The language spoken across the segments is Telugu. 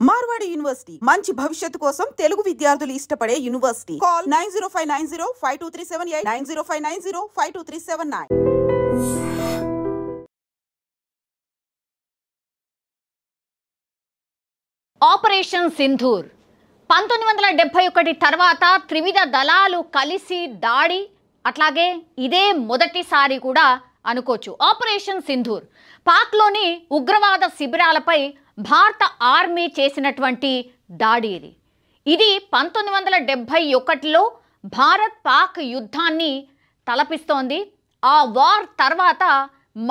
మార్వాడి యూనివర్సిటీ మంచి భవిష్యత్తు కోసం తెలుగు విద్యార్థులు ఇష్టపడే యూనివర్సిటీ. కాల్ 9059052378 9059052379. ఆపరేషన్ సింధూర్ 1971 తర్వాత త్రివిధ దళాలు కలిసి దాడి, అట్లాగే ఇదే మొదటిసారి కూడా అనుకోవచ్చు. ఆపరేషన్ సింధూర్ పాక్లోని ఉగ్రవాద శిబిరాలపై భారత ఆర్మీ చేసినటువంటి దాడి. ఇది 1971లో భారత్ పాక్ యుద్ధాన్ని తలపిస్తోంది. ఆ వార్ తర్వాత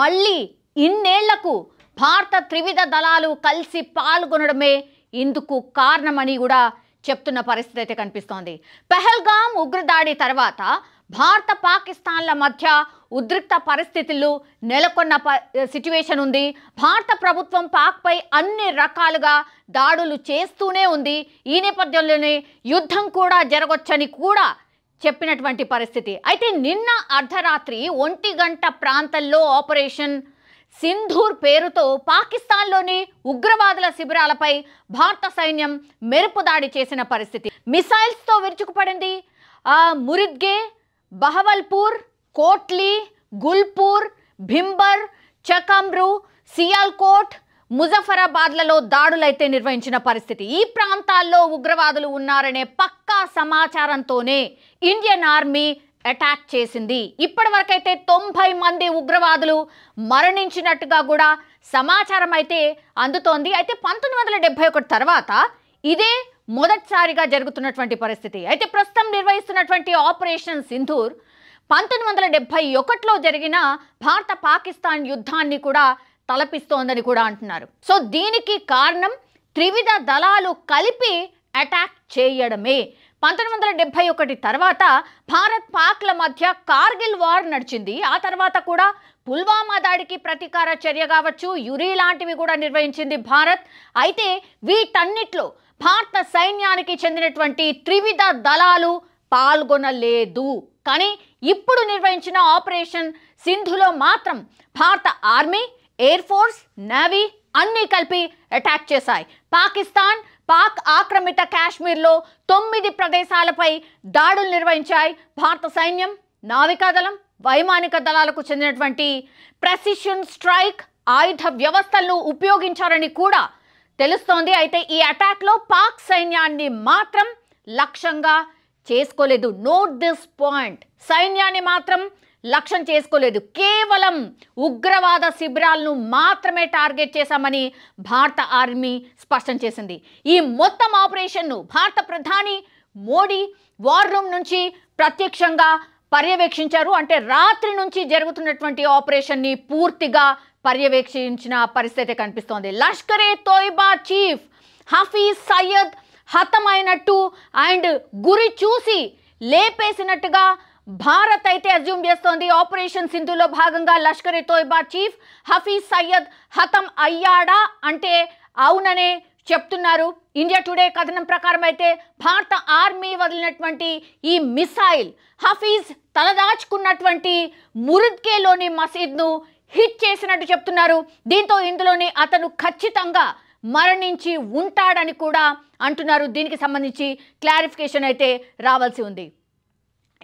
మళ్ళీ ఇన్నేళ్లకు భారత త్రివిధ దళాలు కలిసి పాల్గొనడమే ఇందుకు కారణమని కూడా చెప్తున్న పరిస్థితి అయితే కనిపిస్తోంది. పెహల్గామ్ ఉగ్రదాడి తర్వాత భారత పాకిస్తాన్ల మధ్య ఉద్రిక్త పరిస్థితులు నెలకొన్న సిచ్యువేషన్ ఉంది. భారత ప్రభుత్వం పాక్పై అన్ని రకాలుగా దాడులు చేస్తూనే ఉంది. ఈ నేపథ్యంలోనే యుద్ధం కూడా జరగొచ్చని కూడా చెప్పినటువంటి పరిస్థితి. అయితే నిన్న అర్ధరాత్రి 1 గంట ప్రాంతంలో ఆపరేషన్ సింధూర్ పేరుతో పాకిస్తాన్లోని ఉగ్రవాదుల శిబిరాలపై భారత సైన్యం మెరుపు దాడి చేసిన పరిస్థితి. మిసైల్స్తో విరుచుకుపడింది. మురిద్గే, బహవల్పూర్, కోట్లీ, గుల్పూర్, భింబర్, చకమ్రు, సియాల్కోట్, ముజఫరాబాద్లలో దాడులైతే నిర్వహించిన పరిస్థితి. ఈ ప్రాంతాల్లో ఉగ్రవాదులు ఉన్నారనే పక్కా సమాచారంతోనే ఇండియన్ ఆర్మీ అటాక్ చేసింది. ఇప్పటి వరకైతే 90 మంది ఉగ్రవాదులు మరణించినట్టుగా కూడా సమాచారం అయితే అందుతోంది. అయితే 1971 తర్వాత ఇదే మొదటిసారిగా జరుగుతున్నటువంటి పరిస్థితి. అయితే ప్రస్తుతం నిర్వహిస్తున్నటువంటి ఆపరేషన్ సింధూర్ 1971లో జరిగిన భారత పాకిస్తాన్ యుద్ధాన్ని కూడా తలపిస్తోందని కూడా అంటున్నారు. సో దీనికి కారణం త్రివిధ దళాలు కలిపి అటాక్ చేయడమే. 1971 తర్వాత భారత్ పాక్ల మధ్య కార్గిల్ వార్ నడిచింది. ఆ తర్వాత కూడా పుల్వామా దాడికి ప్రతీకార చర్య కావచ్చు, యురి లాంటివి కూడా నిర్వహించింది భారత్. అయితే వీటన్నిట్లో భారత సైన్యానికి చెందినటువంటి త్రివిధ దళాలు పాల్గొనలేదు. కానీ ఇప్పుడు నిర్వహించిన ఆపరేషన్ సింధులో మాత్రం భారత ఆర్మీ, ఎయిర్ ఫోర్స్, నేవీ అన్నీ కలిపి అటాక్ చేశాయి. పాక్ ఆక్రమిత కాశ్మీర్లో 9 ప్రదేశాలపై దాడులు నిర్వహించాయి. భారత సైన్యం, నావికాదళం, వైమానిక దళాలకు చెందినటువంటి ప్రెసిషన్ స్ట్రైక్ ఆయుధ వ్యవస్థలను ఉపయోగించారని కూడా తెలుస్తోంది. అయితే ఈ అటాక్లో పాక్ సైన్యాన్ని మాత్రం లక్ష్యంగా చేసుకోలేదు. Note this point. సైన్యాన్ని మాత్రం లక్ష్యం చేసుకోలేదు. కేవలం ఉగ్రవాద శిబిరాలను మాత్రమే టార్గెట్ చేశామని భారత ఆర్మీ స్పష్టం చేసింది. ఈ మొత్తం ఆపరేషన్ను భారత ప్రధాని మోడీ వార్ రూమ్ నుంచి ప్రత్యక్షంగా పర్యవేక్షించారు. అంటే రాత్రి నుంచి జరుగుతున్నటువంటి ఆపరేషన్ని పూర్తిగా పర్యవేక్షించిన పరిస్థితి కనిపిస్తోంది. లష్కరే తోయిబా చీఫ్ హఫీజ్ సయ్యద్ హతమైనట్టు అండ్ గురి చూసి లేపేసినట్టుగా భారత్ అయితే అజ్యూమ్ చేస్తోంది. ఆపరేషన్ సింధులో భాగంగా లష్కరే తోయిబా చీఫ్ హఫీజ్ సయ్యద్ హతం అయ్యాడా అంటే అవుననే చెప్తున్నారు. ఇండియా టుడే కథనం ప్రకారం అయితే భారత ఆర్మీ వదిలినటువంటి ఈ మిసైల్ హఫీజ్ తలదాచుకున్నటువంటి మురిద్కేలోని మసీద్ను హిట్ చేసినట్టు చెప్తున్నారు. దీంతో ఇందులోని అతను ఖచ్చితంగా మరణించి ఉంటాడని కూడా అంటున్నారు. దీనికి సంబంధించి క్లారిఫికేషన్ అయితే రావాల్సి ఉంది.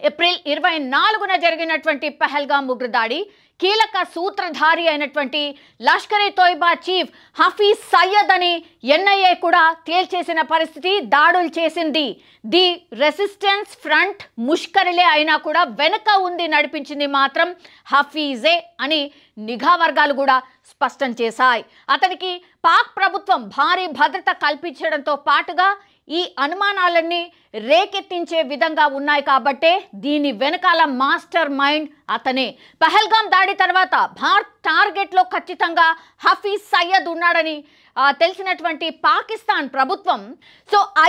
ఏప్రిల్ 24న జరిగినటువంటి పెహల్గామ్ ఉగ్రదాడి కీలక సూత్రధారి అయినటువంటి లష్కరే తోయిబా చీఫ్ హఫీజ్ సయ్యద్ అని ఎన్ఐఏ కూడా తేల్చేసిన పరిస్థితి. దాడులు చేసింది ది రెసిస్టెన్స్ ఫ్రంట్ ముష్కరిలే అయినా కూడా వెనుక ఉంది నడిపించింది మాత్రం హఫీజే అని నిఘా వర్గాలు కూడా స్పష్టం చేశాయి. అతనికి పాక్ ప్రభుత్వం భారీ భద్రత కల్పించడంతో పాటుగా ఈ అనుమానాలన్నీ రేకెత్తించే విధంగా ఉన్నాయి కాబట్టే దీని వెనకాల మాస్టర్ మైండ్ అతనే. పహల్గామ్ దాడి తర్వాత భారత్ టార్గెట్లో ఖచ్చితంగా హఫీజ్ సయ్యద్ ఉన్నాడని తెలిసినటువంటి పాకిస్తాన్ ప్రభుత్వం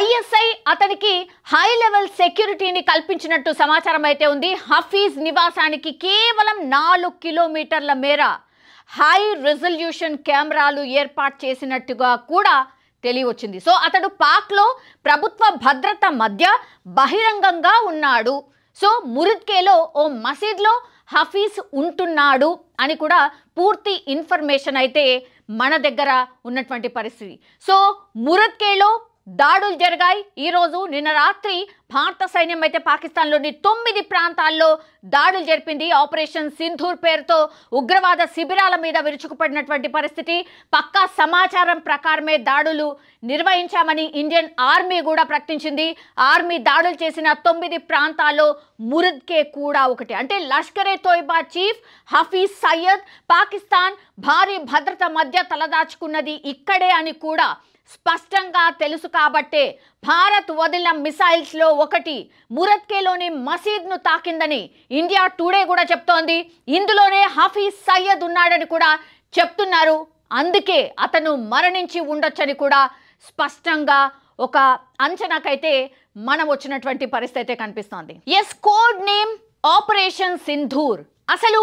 ఐఎస్ఐ అతనికి హై లెవెల్ సెక్యూరిటీని కల్పించినట్టు సమాచారం అయితే ఉంది. హఫీజ్ నివాసానికి కేవలం 4 కిలోమీటర్ల మేర హై రెజల్యూషన్ కెమెరాలు ఏర్పాటు చేసినట్టుగా కూడా తెలియవచ్చింది. అతడు పాక్లో ప్రభుత్వ భద్రత మధ్య బహిరంగంగా ఉన్నాడు. మురిద్కేలో ఓ మసీద్లో హఫీజ్ ఉంటున్నాడు అని కూడా పూర్తి ఇన్ఫర్మేషన్ అయితే మన దగ్గర ఉన్నటువంటి పరిస్థితి. సో మురత్కేలో దాడులు జరిగాయి. ఈరోజు నిన్న రాత్రి భారత సైన్యం అయితే పాకిస్తాన్లోని 9 ప్రాంతాల్లో దాడులు జరిపింది. ఆపరేషన్ సింధూర్ పేరుతో ఉగ్రవాద శిబిరాల మీద విరుచుకుపడినటువంటి పరిస్థితి. పక్కా సమాచారం ప్రకారమే దాడులు నిర్వహించామని ఇండియన్ ఆర్మీ కూడా ప్రకటించింది. ఆర్మీ దాడులు చేసిన 9 ప్రాంతాల్లో మురద్కే కూడా ఒకటి. అంటే లష్కరే తోయిబా చీఫ్ హఫీజ్ సయ్యద్ పాకిస్తాన్ భారీ భద్రత మధ్య తలదాచుకున్నది ఇక్కడే అని కూడా స్పష్టంగా తెలుసు. కాబట్టే భారత్ వదిలిన మిసైల్స్లో ఒకటి మురత్కేలోని మసీద్ను తాకిందని ఇండియా టుడే కూడా చెప్తోంది. ఇందులోనే హఫీజ్ సయ్యద్ ఉన్నాడని కూడా చెప్తున్నారు. అందుకే అతను మరణించి ఉండొచ్చని కూడా స్పష్టంగా ఒక అంచనాకైతే మనం వచ్చినటువంటి పరిస్థితి కనిపిస్తోంది. Yes, code name operation Sindoor. అసలు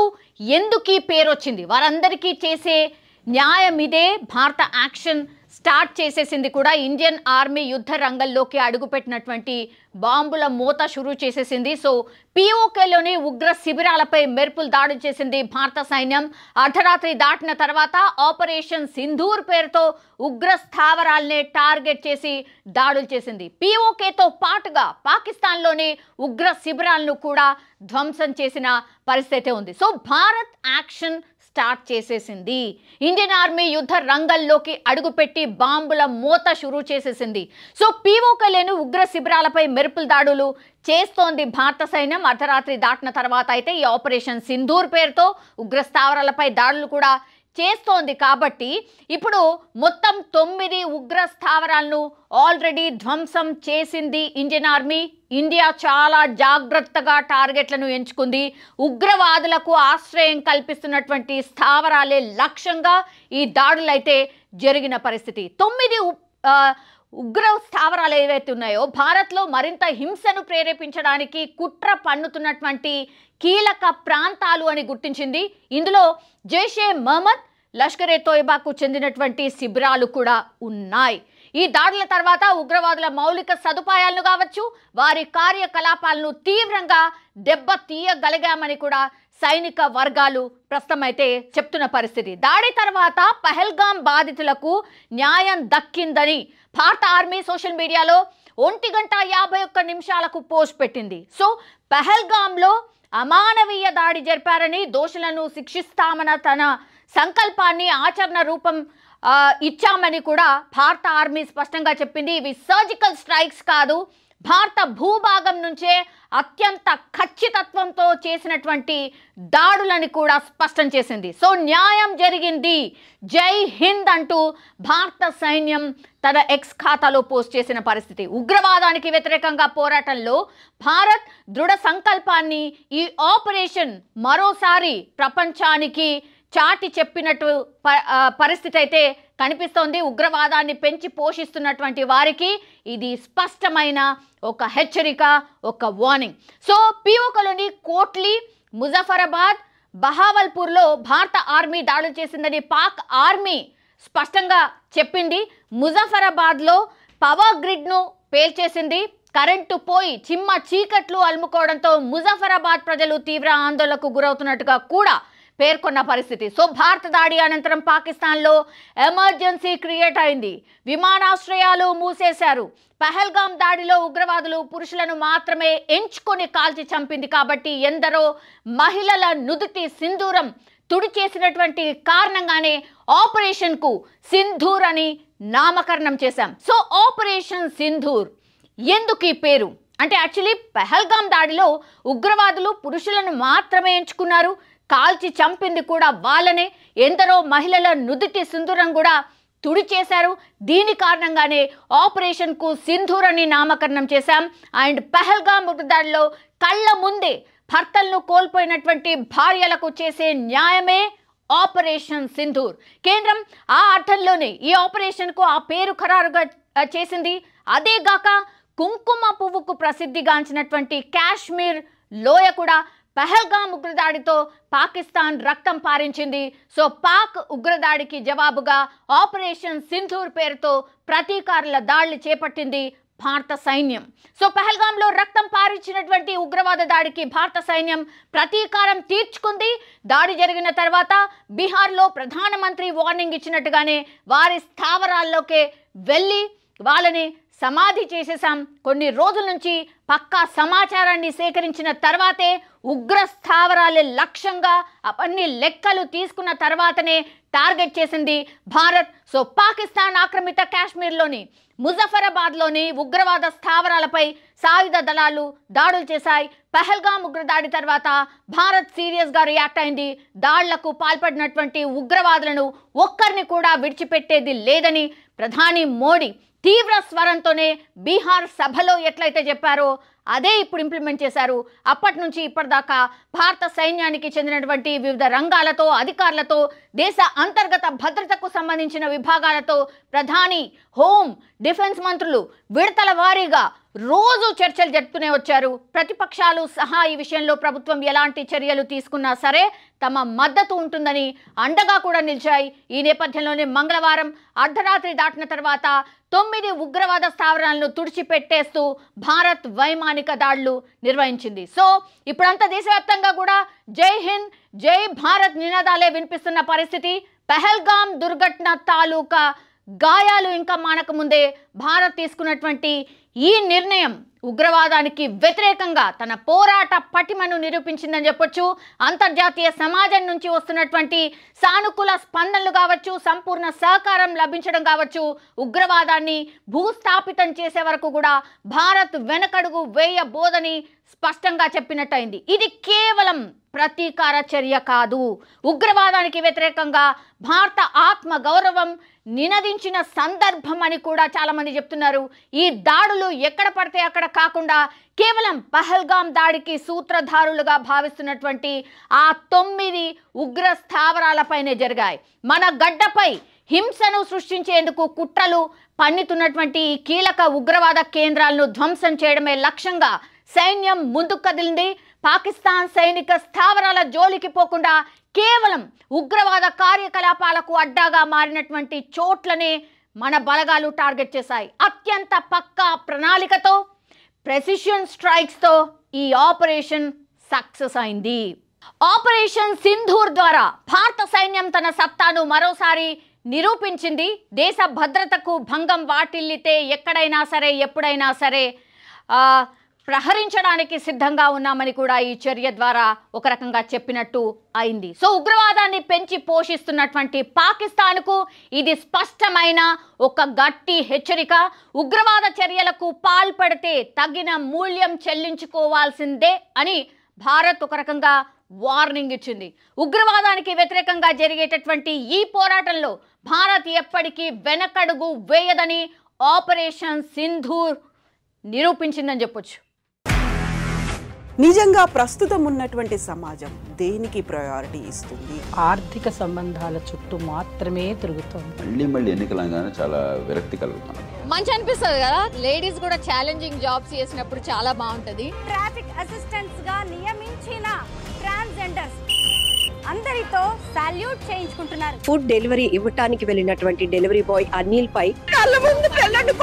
ఎందుకు ఈ పేరు వచ్చింది? వారందరికీ చేసే న్యాయం ఇదే. భారత యాక్షన్ స్టార్ట్ చేసేసింది కూడా. ఇండియన్ ఆర్మీ యుద్ధ రంగంలోకి అడుగుపెట్టినటువంటి బాంబుల మూత షురూ చేసేసింది. సో పిఓకేలోని ఉగ్ర శిబిరాలపై మెరుపులు దాడులు చేసింది భారత సైన్యం. అర్ధరాత్రి దాటిన తర్వాత ఆపరేషన్ సింధూర్ పేరుతో ఉగ్ర స్థావరాల్ని టార్గెట్ చేసి దాడులు చేసింది. పిఓకేతో పాటుగా పాకిస్తాన్లోని ఉగ్ర శిబిరాలను కూడా ధ్వంసం చేసిన పరిస్థితి ఉంది. సో భారత్ యాక్షన్ స్టార్ట్ చేసేసింది. ఇండియన్ ఆర్మీ యుద్ధ రంగంలోకి అడుగుపెట్టి బాంబుల మూత షురూ చేసేసింది. సో పిఓకేలోని ఉగ్ర శిబిరాలపై మెరుపుల దాడులు చేస్తోంది భారత సైన్యం. అర్ధరాత్రి దాటిన తర్వాత అయితే ఈ ఆపరేషన్ సింధూర్ పేరుతో ఉగ్ర స్థావరాలపై దాడులు కూడా చేస్తోంది. కాబట్టి ఇప్పుడు మొత్తం 9 ఉగ్ర స్థావరాలను ఆల్రెడీ ధ్వంసం చేసింది ఇండియన్ ఆర్మీ. ఇండియా చాలా జాగ్రత్తగా టార్గెట్లను ఎంచుకుంది. ఉగ్రవాదులకు ఆశ్రయం కల్పిస్తున్నటువంటి స్థావరాలే లక్ష్యంగా ఈ దాడులు అయితే జరిగిన పరిస్థితి. 9 ఉగ్ర స్థావరాలు ఏవైతే ఉన్నాయో భారత్లో మరింత హింసను ప్రేరేపించడానికి కుట్ర పన్నుతున్నటువంటి కీలక ప్రాంతాలు అని గుర్తించింది. ఇందులో జైషే మహమ్మద్, లష్కరే తోయిబాకు చెందినటువంటి శిబిరాలు కూడా ఉన్నాయి. ఈ దాడుల తర్వాత ఉగ్రవాదుల మౌలిక సదుపాయాలను కావచ్చు, వారి కార్యకలాపాలను తీవ్రంగా దెబ్బతీయగలిగామని కూడా సైనిక వర్గాలు ప్రస్తుతం అయితే చెప్తున్న పరిస్థితి. దాడి తర్వాత పహల్గాం బాధితులకు న్యాయం దక్కిందని భారత ఆర్మీ సోషల్ మీడియాలో 1:51 పోస్ట్ పెట్టింది. సో పహల్గాంలో అమానవీయ దాడి జరిపారని, దోషులను శిక్షిస్తామన్న తన సంకల్పాన్ని ఆచరణ రూపం ఇచ్చామని కూడా భారత ఆర్మీ స్పష్టంగా చెప్పింది. ఇవి సర్జికల్ స్ట్రైక్స్ కాదు, భారత భూభాగం నుంచే అత్యంత ఖచ్చితత్వంతో చేసినటువంటి దాడులని కూడా స్పష్టం చేసింది. సో న్యాయం జరిగింది, జై హింద్ అంటూ భారత సైన్యం తన ఎక్స్ ఖాతాలో పోస్ట్ చేసిన పరిస్థితి. ఉగ్రవాదానికి వ్యతిరేకంగా పోరాటంలో భారత్ దృఢ సంకల్పాన్ని ఈ ఆపరేషన్ మరోసారి ప్రపంచానికి చాటి చెప్పినట్టు పరిస్థితి అయితే కనిపిస్తోంది. ఉగ్రవాదాన్ని పెంచి పోషిస్తున్నటువంటి వారికి ఇది స్పష్టమైన ఒక హెచ్చరిక, ఒక వార్నింగ్. సో పిఓకేలోని కోట్లీ, ముజఫరాబాద్, బహావల్పూర్లో భారత ఆర్మీ దాడులు చేసిందని పాక్ ఆర్మీ స్పష్టంగా చెప్పింది. ముజఫరాబాద్లో పవర్ గ్రిడ్ను పేల్చేసింది. కరెంటు పోయి చిమ్మ చీకట్లు అలుముకోవడంతో ముజఫరాబాద్ ప్రజలు తీవ్ర ఆందోళనకు గురవుతున్నట్టుగా కూడా పేర్కొన్న పరిస్థితి. సో భారత దాడి అనంతరం పాకిస్తాన్లో ఎమర్జెన్సీ క్రియేట్ అయింది. విమానాశ్రయాలు మూసేశారు. పహల్గాం దాడిలో ఉగ్రవాదులు పురుషులను మాత్రమే ఎంచుకొని కాల్చి చంపింది. కాబట్టి ఎందరో మహిళల నుదుటి సింధూరం తుడి చేసినటువంటి కారణంగానే ఆపరేషన్కు సింధూర్ అని నామకరణం చేశాం. సో ఆపరేషన్ సింధూర్ ఎందుకు ఈ పేరు అంటే యాక్చువల్లీ పహల్గాం దాడిలో ఉగ్రవాదులు పురుషులను మాత్రమే ఎంచుకున్నారు, కాల్చి చంపింది కూడా వాళ్ళనే. ఎందరో మహిళల నుదుటి సింధూరం కూడా తుడి చేశారు. దీని కారణంగానే ఆపరేషన్కు సింధూర్ అని నామకరణం చేశాం. అండ్ పహల్గాం ఉగ్రదాడిలో కళ్ళ ముందే భర్తలను కోల్పోయినటువంటి భార్యలకు చేసే న్యాయమే ఆపరేషన్ సింధూర్. కేంద్రం ఆ అర్థంలోనే ఈ ఆపరేషన్కు ఆ పేరు ఖరారుగా చేసింది. అదేగాక కుంకుమ పువ్వుకు ప్రసిద్ధిగాంచినటువంటి కాశ్మీర్ లోయ కూడా పహల్గాం ఉగ్రదాడితో పాకిస్తాన్ రక్తం పారించింది. సో పాక్ ఉగ్రదాడికి జవాబుగా ఆపరేషన్ సింధూర్ పేరుతో ప్రతీకారుల దాడులు చేపట్టింది భారత సైన్యం. సో పహల్గాంలో రక్తం పారించినటువంటి ఉగ్రవాద దాడికి భారత సైన్యం ప్రతీకారం తీర్చుకుంది. దాడి జరిగిన తర్వాత బీహార్లో ప్రధానమంత్రి వార్నింగ్ ఇచ్చినట్టుగానే వారి స్థావరాల్లోకే వెళ్ళి వాళ్ళని సమాధి చేసేసాం. కొన్ని రోజుల నుంచి పక్కా సమాచారాన్ని సేకరించిన తర్వాతే ఉగ్ర స్థావరాలే లక్ష్యంగా అవన్నీ లెక్కలు తీసుకున్న తర్వాతనే టార్గెట్ చేసింది భారత్. సో పాకిస్తాన్ ఆక్రమిత కాశ్మీర్లోని ముజఫరాబాద్లోని ఉగ్రవాద స్థావరాలపై సాయుధ దళాలు దాడులు చేశాయి. పహల్గాం ఉగ్రదాడి తర్వాత భారత్ సీరియస్గా రియాక్ట్ అయింది. దాడులకు పాల్పడినటువంటి ఉగ్రవాదులను ఒక్కరిని కూడా విడిచిపెట్టేది లేదని ప్రధాని మోడీ తీవ్ర స్వరంతోనే బీహార్ సభలో ఎట్లయితే చెప్పారో అదే ఇప్పుడు ఇంప్లిమెంట్ చేశారు. అప్పటి నుంచి ఇప్పటిదాకా భారత సైన్యానికి చెందినటువంటి వివిధ రంగాలతో అధికారులతో దేశ అంతర్గత భద్రతకు సంబంధించిన విభాగాలతో ప్రధాని, హోం, డిఫెన్స్ మంత్రులు విడతల వారీగా రోజు చర్చలు జరుపుతూనే వచ్చారు. ప్రతిపక్షాలు సహా ఈ విషయంలో ప్రభుత్వం ఎలాంటి చర్యలు తీసుకున్నా సరే తమ మద్దతు ఉంటుందని అండగా కూడా నిలిచాయి. ఈ నేపథ్యంలోనే మంగళవారం అర్ధరాత్రి దాటిన తర్వాత 9 ఉగ్రవాద స్థావరాలను తుడిచిపెట్టేస్తూ భారత్ వైమానిక దాడులు నిర్వహించింది. సో ఇప్పుడంతా దేశవ్యాప్తంగా కూడా జై హింద్, జై భారత్ నినాదాలే వినిపిస్తున్న పరిస్థితి. పహల్గాం దుర్ఘటన తాలూకా గాయాలు ఇంకా మానక ముందే భారత్ తీసుకున్నటువంటి ఈ నిర్ణయం ఉగ్రవాదానికి వ్యతిరేకంగా తన పోరాట పటిమను నిరూపించిందని చెప్పొచ్చు. అంతర్జాతీయ సమాజం నుంచి వస్తున్నటువంటి సానుకూల స్పందనలు కావచ్చు, సంపూర్ణ సహకారం లభించడం కావచ్చు, ఉగ్రవాదాన్ని భూస్థాపితం చేసే వరకు కూడా భారత్ వెనకడుగు వేయబోదని స్పష్టంగా చెప్పినట్టయింది. ఇది కేవలం ప్రతీకార చర్య కాదు, ఉగ్రవాదానికి వ్యతిరేకంగా భారత ఆత్మ గౌరవం నినదించిన సందర్భం అని కూడా చాలామంది చెప్తున్నారు. ఈ దాడులు ఎక్కడ పడితే అక్కడ కాకుండా కేవలం పహల్గాం దాడికి సూత్రధారులుగా భావిస్తున్నటువంటి ఆ 9 ఉగ్ర స్థావరాలపైనే జరిగాయి. మన గడ్డపై హింసను సృష్టించేందుకు కుట్రలు పన్నుతున్నటువంటి ఈ కీలక ఉగ్రవాద కేంద్రాలను ధ్వంసం చేయడమే లక్ష్యంగా సైన్యం ముందుకు కదిలింది. పాకిస్తాన్ సైనిక స్థావరాల జోలికి పోకుండా కేవలం ఉగ్రవాద కార్యకలాపాలకు అడ్డాగా మారినటువంటి చోట్లనే మన బలగాలు టార్గెట్ చేశాయి. అత్యంత పక్కా ప్రణాళికతో, ప్రెసిషన్ స్ట్రైక్స్తో ఈ ఆపరేషన్ సక్సెస్ అయింది. ఆపరేషన్ సింధూర్ ద్వారా భారత సైన్యం తన సత్తాను మరోసారి నిరూపించింది. దేశ భద్రతకు భంగం వాటిల్లితే ఎక్కడైనా సరే ఎప్పుడైనా సరే ప్రహరించడానికి సిద్ధంగా ఉన్నామని కూడా ఈ చర్య ద్వారా ఒక రకంగా చెప్పినట్టు అయింది. సో ఉగ్రవాదాన్ని పెంచి పోషిస్తున్నటువంటి పాకిస్తాన్కు ఇది స్పష్టమైన ఒక గట్టి హెచ్చరిక. ఉగ్రవాద చర్యలకు పాల్పడితే తగిన మూల్యం చెల్లించుకోవాల్సిందే అని భారత్ ఒక రకంగా వార్నింగ్ ఇచ్చింది. ఉగ్రవాదానికి వ్యతిరేకంగా జరిగేటటువంటి ఈ పోరాటంలో భారత్ ఎప్పటికీ వెనకడుగు వేయదని ఆపరేషన్ సింధూర్ నిరూపించిందని చెప్పొచ్చు. నిజంగా ప్రస్తుతం ఉన్నటువంటి సమాజం దేనికి ప్రయారిటీ ఇస్తుంది? ఆర్థిక సంబంధాల చుట్టూ మాత్రమే తిరుగుతుంది. మళ్ళీ ఎన్నికలంగానే చాలా విరక్తి కలుగుతాను. మంచి అనిపిస్తుంది కదా, లేడీస్ కూడా ఛాలెంజింగ్ జాబ్స్ చేసినప్పుడు చాలా బాగుంటది. ట్రాఫిక్ అసిస్టెంట్స్ గా నియమించిన ట్రాన్స్జెండర్స్ అందరితో సాల్యూట్ చేయించుకుంటున్నారు. ఫుడ్ డెలివరీ ఇవ్వటానికి వెళ్ళినటువంటి డెలివరీ బాయ్ అనిల్ పై కళ్ళ ముందు పెళ్ళండి